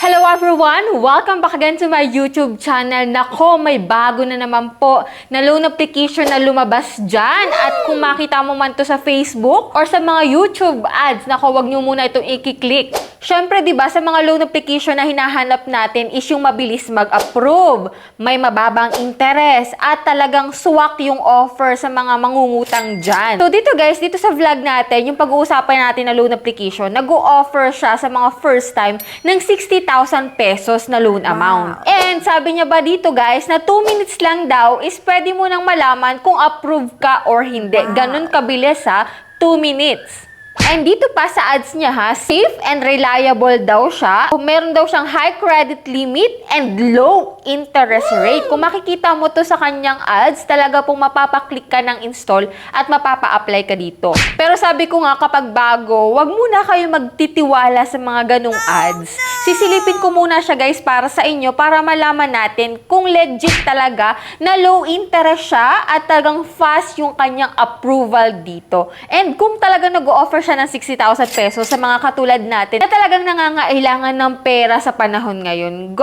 Hello everyone! Welcome back again to my YouTube channel. Nako, may bago na naman po na loan application na lumabas dyan. At kung makita mo man to sa Facebook or sa mga YouTube ads, nako, wag nyo muna itong i-click. Syempre, di ba, sa mga loan application na hinahanap natin is yung mabilis mag-approve, may mababang interest, at talagang swak yung offer sa mga mangungutang dyan. So dito guys, dito sa vlog natin, yung pag-uusapan natin na loan application, nag-o-offer siya sa mga first time ng 60,000 pesos na loan amount. And sabi niya ba dito guys, na 2 minutes lang daw is pwede mo nang malaman kung approve ka or hindi. Ganun kabilis ha, 2 minutes. And dito pa sa ads niya ha, safe and reliable daw siya. Meron daw siyang high credit limit and low interest rate. Kung makikita mo to sa kanyang ads, talaga pong mapapaklik ka ng install at mapapa-apply ka dito. Pero sabi ko nga, kapag bago, wag muna kayo magtitiwala sa mga ganong ads. Sisilipin ko muna siya guys para sa inyo para malaman natin kung legit talaga na low interest siya at talagang fast yung kanyang approval dito. And kung talaga nag-o-offer siya ng 60,000 pesos sa mga katulad natin na talagang nangangailangan ng pera sa panahon ngayon.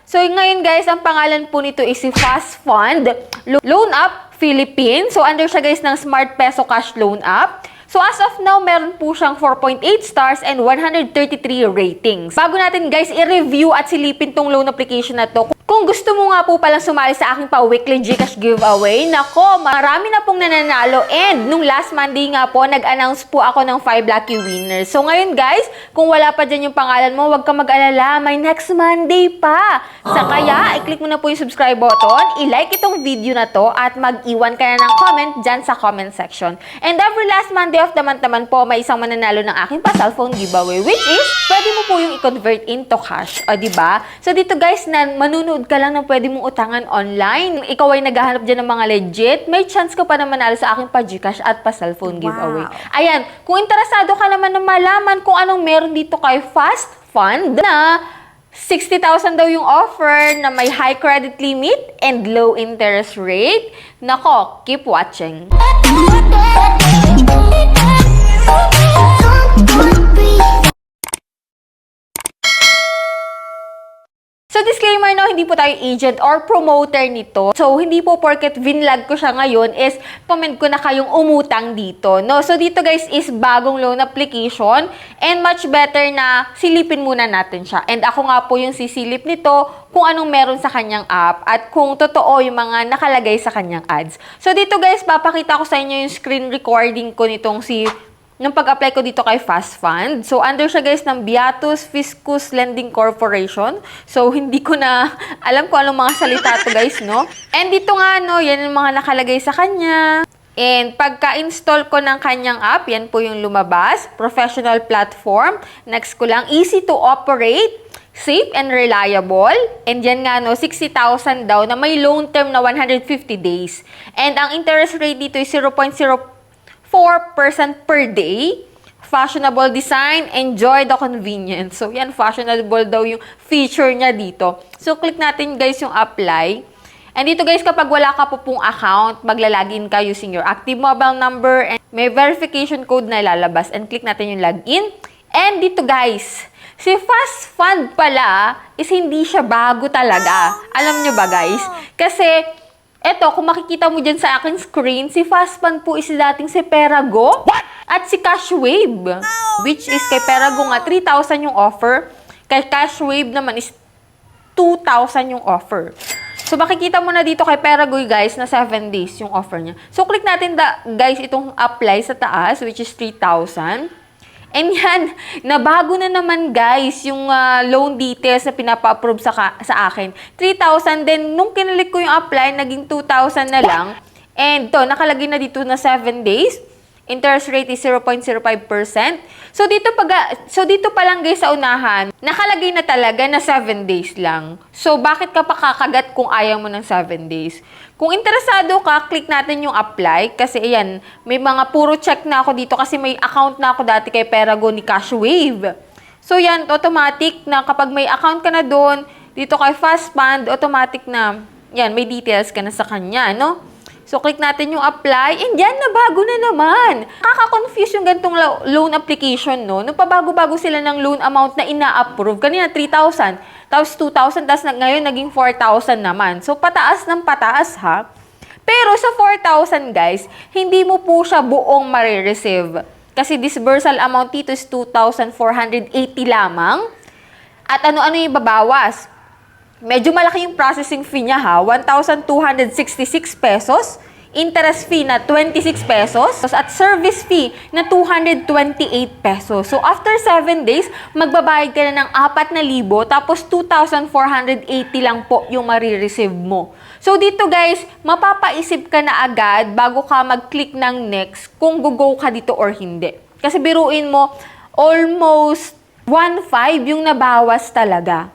So ngayon guys, ang pangalan po nito is si Fast Fund Loan App Philippines. So under siya guys ng Smart Peso Cash Loan App. So as of now, meron po siyang 4.8 stars and 133 ratings. Bago natin guys i-review at silipin tong loan application na to, kung gusto mo nga po palang sumali sa aking pa-weekly Gcash giveaway, nako, marami na pong nananalo. And nung last Monday nga po, nag-announce po ako ng 5 lucky winners. So ngayon guys, kung wala pa dyan yung pangalan mo, huwag ka mag-alala, may next Monday pa. Sa kaya, i-click mo na po yung subscribe button, i-like itong video na to, at mag-iwan ka na ng comment dyan sa comment section. And every last Monday of the month naman po, may isang mananalo ng aking pa-cellphone giveaway, which is, pwede mo po yung i-convert into cash. O, diba? So dito guys, na manunood ka lang na pwede mong utangan online. Ikaw ay naghahanap dyan ng mga legit, may chance ka pa na manalo sa aking pa-Gcash at pa-cellphone giveaway. Ayan, kung interesado ka naman na malaman kung anong meron dito kay Fast Fund na 60,000 daw yung offer na may high credit limit and low interest rate, nako, keep watching. So disclaimer no, hindi po tayo agent or promoter nito. So hindi po porket vinlog ko siya ngayon is comment ko na kayong umutang dito. No? So dito guys is bagong loan application and much better na silipin muna natin siya. And ako nga po yung sisilip nito kung anong meron sa kanyang app at kung totoo yung mga nakalagay sa kanyang ads. So dito guys, papakita ko sa inyo yung screen recording ko nitong nung pag-apply ko dito kay Fast Fund. So, under siya guys ng Beatus Fiscus Lending Corporation. So, hindi ko na alam kung anong mga salita to guys, no? And dito nga, no, yan yung mga nakalagay sa kanya. And pagka-install ko ng kanyang app, yan po yung lumabas. Professional platform. Next ko lang, easy to operate, safe and reliable. And yan nga, no, 60,000 daw na may loan term na 150 days. And ang interest rate dito is 0.04% per day. Fashionable design, enjoy the convenience. So, yan, fashionable daw yung feature niya dito. So, click natin guys yung apply. And dito guys, kapag wala ka po pong account, maglalagin ka using your active mobile number and may verification code na ilalabas. And click natin yung login. And dito guys, si Fast Fund pala is hindi siya bago talaga. Alam nyo ba guys? Kasi eto, kung makikita mo dyan sa aking screen, si Fast Fund po is dating si Perago at si Cashwave. Which is kay Perago nga, 3,000 yung offer. Kay Cashwave naman is 2,000 yung offer. So, makikita mo na dito kay Perago guys na 7 days yung offer niya. So, click natin guys itong apply sa taas, which is 3,000. And yan, nabago na naman guys yung loan details na pinapa-approve sa akin. 3,000 din, nung kinalik ko yung apply, naging 2,000 na lang. And to, nakalagay na dito na 7 days. Interest rate is 0.05%. So dito pa lang guys sa unahan, nakalagay na talaga na 7 days lang. So bakit ka pa kakagat kung ayaw mo ng 7 days? Kung interesado ka, click natin yung apply. Kasi ayan, may mga puro check na ako dito kasi may account na ako dati kay Perago ni Cashwave. So yan, automatic na kapag may account ka na doon, dito kay Fast Fund, automatic na, yan, may details ka na sa kanya, no? So, click natin yung apply. And yan, nabago na naman. Kaka-confuse yung gantong loan application, no? Nung pabago-bago sila ng loan amount na ina-approve. Kanina, 3,000. Tapos 2,000. Tapos ngayon, naging 4,000 naman. So, pataas ng pataas, ha? Pero sa 4,000, guys, hindi mo po siya buong marireceive. Kasi disbursal amount dito is 2,480 lamang. At ano-ano yung babawas? Medyo malaki yung processing fee niya ha, 1,266 pesos. Interest fee na 26 pesos. At service fee na 228 pesos. So, after 7 days, magbabayad ka na ng 4,000 tapos 2,480 lang po yung marireceive mo. So, dito guys, mapapaisip ka na agad bago ka mag-click ng next kung go ka dito or hindi. Kasi biruin mo, almost 1,500 yung nabawas talaga.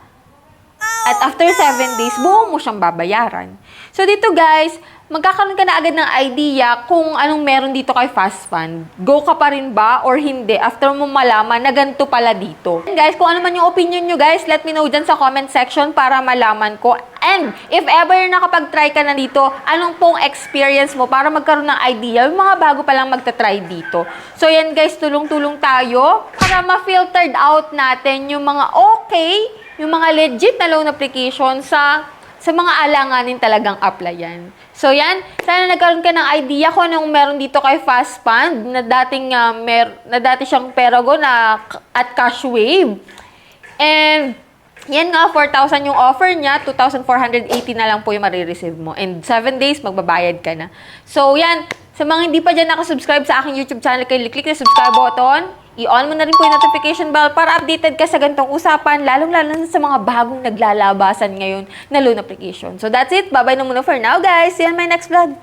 At after 7 days, buo mo siyang babayaran. So dito guys, magkakaroon ka na agad ng idea kung anong meron dito kay Fast Fund. Go ka pa rin ba or hindi after mo malaman na ganito pala dito. And guys, kung ano man yung opinion nyo guys, let me know dyan sa comment section para malaman ko. And if ever nakapag-try ka na dito, anong pong experience mo para magkaroon ng idea yung mga bago pa lang magta-try dito. So yan guys, tulong-tulong tayo para ma-filtered out natin yung mga okay, yung mga legit na loan application sa mga alanganin talagang applyan. So yan, sana nagkaroon ka ng idea kung anong meron dito kay Fast Fund na dati siyang Perago na at Cashwave. And yan nga, 4,000 yung offer niya, 2,480 na lang po yung marireceive mo. And 7 days, magbabayad ka na. So yan, sa mga hindi pa dyan nakasubscribe sa aking YouTube channel, kayo click na subscribe button. I-on mo na rin po yung notification bell para updated ka sa ganitong usapan, lalong-lalo na sa mga bagong naglalabasan ngayon na loan application. So that's it. Bye-bye na muna for now, guys. See you on my next vlog.